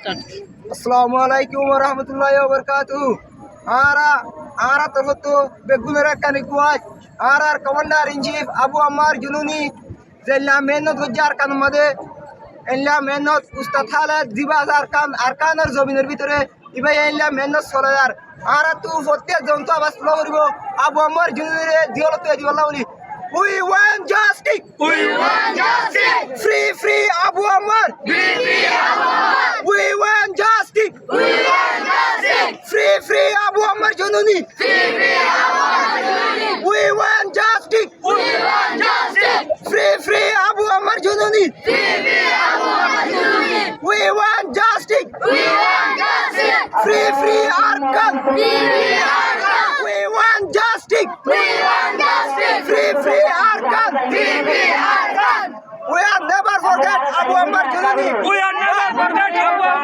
আসসালামু আলাইকুম ওয়া রাহমাতুল্লাহি ওয়া বারাকাতুহু। আরা তফতো বেগুনের কানি কুয়াজ আর কমান্ডার ইন চিফ আবু আম্মার জুনুনি জেলা মেহনত গুজার কান মধ্যে এল্লা মেহনত উস্তাদ খালেদ জিবাজার আরকানের জমিনের ভিতরে ইবাই এল্লা মেহনত সরার আর তু প্রত্যেক জন্তু আবাস করব আবু আম্মার জুনুনি দিওলতে দিওলা বলি We want justice. We want justice. Free Abu Ammar. Free Abu Ammar. We want justice. We want justice. Free Abu Ammar Jununi. Free Abu Ammar Jununi. We want justice. We want justice. Free Abu Ammar Jununi. Free Abu Ammar Jununi. We want justice. We want justice. Free Arkan. Free Arkan. We want justice. We want justice. Free Arkan. Free Arkan. We are never forget Abu Ammar Jununi. We are never forget Abu Ammar.